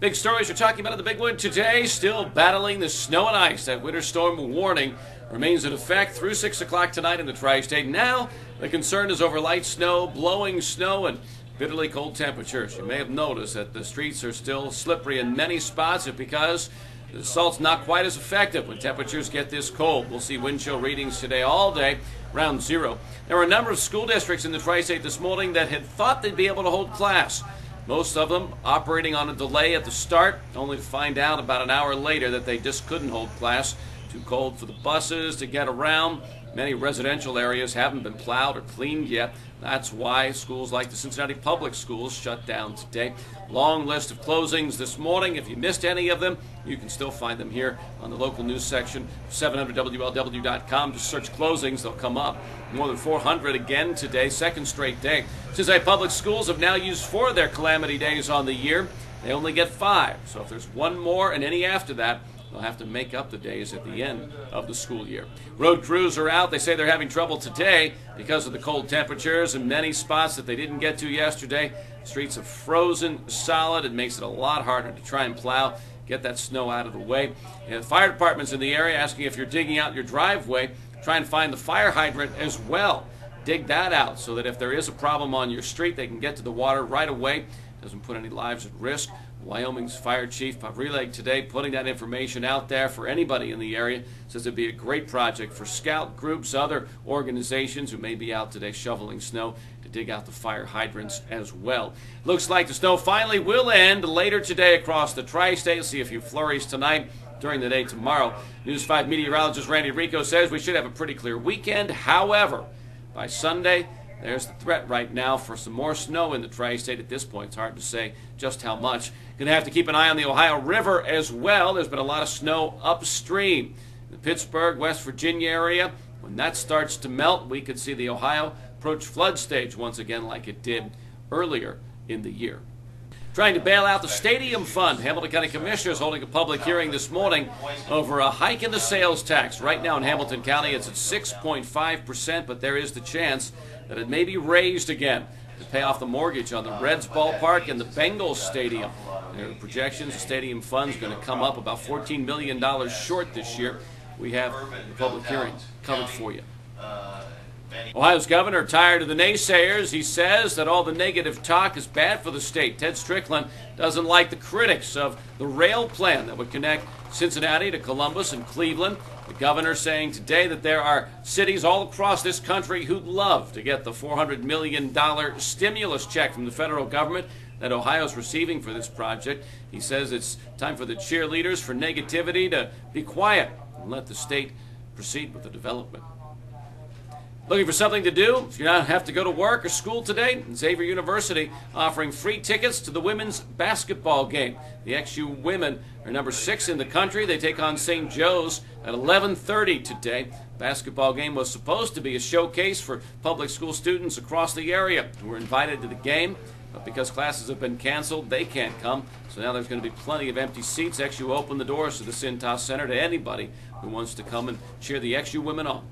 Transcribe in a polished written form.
Big stories we're talking about in the Big Wood today. Still battling the snow and ice. That winter storm warning remains in effect through 6 o'clock tonight in the Tri-State. Now the concern is over light snow, blowing snow, and bitterly cold temperatures. You may have noticed that the streets are still slippery in many spots because the assault's not quite as effective when temperatures get this cold. We'll see wind chill readings today all day around zero. There were a number of school districts in the Tri-State this morning that had thought they'd be able to hold class. Most of them operating on a delay at the start, only to find out about an hour later that they just couldn't hold class. Too cold for the buses to get around. Many residential areas haven't been plowed or cleaned yet. That's why schools like the Cincinnati Public Schools shut down today. Long list of closings this morning. If you missed any of them, you can still find them here on the local news section, 700WLW.com. Just search closings, they'll come up. More than 400 again today, second straight day. Cincinnati Public Schools have now used 4 of their calamity days on the year. They only get 5, so if there's one more and any after that, they'll have to make up the days at the end of the school year. Road crews are out. They say they're having trouble today because of the cold temperatures in many spots that they didn't get to yesterday. Streets have frozen solid. It makes it a lot harder to try and plow, get that snow out of the way. And fire departments in the area asking if you're digging out your driveway, try and find the fire hydrant as well. Dig that out so that if there is a problem on your street, they can get to the water right away. Doesn't put any lives at risk. Wyoming's Fire Chief Pavrileg today putting that information out there for anybody in the area. Says it'd be a great project for scout groups, other organizations who may be out today shoveling snow to dig out the fire hydrants as well. Looks like the snow finally will end later today across the Tri-State. See a few flurries tonight, during the day tomorrow. News 5 meteorologist Randy Rico says we should have a pretty clear weekend. However, by Sunday, there's the threat right now for some more snow in the Tri-State. At this point, it's hard to say just how much. Going to have to keep an eye on the Ohio River as well. There's been a lot of snow upstream. In the Pittsburgh, West Virginia area, when that starts to melt, we could see the Ohio approach flood stage once again like it did earlier in the year. Trying to bail out the stadium fund. Hamilton County Commissioners holding a public hearing this morning over a hike in the sales tax. Right now in Hamilton County, it's at 6.5%, but there is the chance that it may be raised again to pay off the mortgage on the Reds ballpark and the Bengals stadium. There are projections the stadium fund's going to come up about $14 million short this year. We have the public hearing covered for you. Ohio's governor tired of the naysayers. He says that all the negative talk is bad for the state. Ted Strickland doesn't like the critics of the rail plan that would connect Cincinnati to Columbus and Cleveland. The governor saying today that there are cities all across this country who'd love to get the $400 million stimulus check from the federal government that Ohio's receiving for this project. He says it's time for the cheerleaders for negativity to be quiet and let the state proceed with the development. Looking for something to do? If you don't have to go to work or school today, Xavier University offering free tickets to the women's basketball game. The XU women are number 6 in the country. They take on St. Joe's at 11:30 today. Basketball game was supposed to be a showcase for public school students across the area who were invited to the game, but because classes have been canceled, they can't come. So now there's going to be plenty of empty seats. XU opened the doors to the Cintas Center to anybody who wants to come and cheer the XU women on.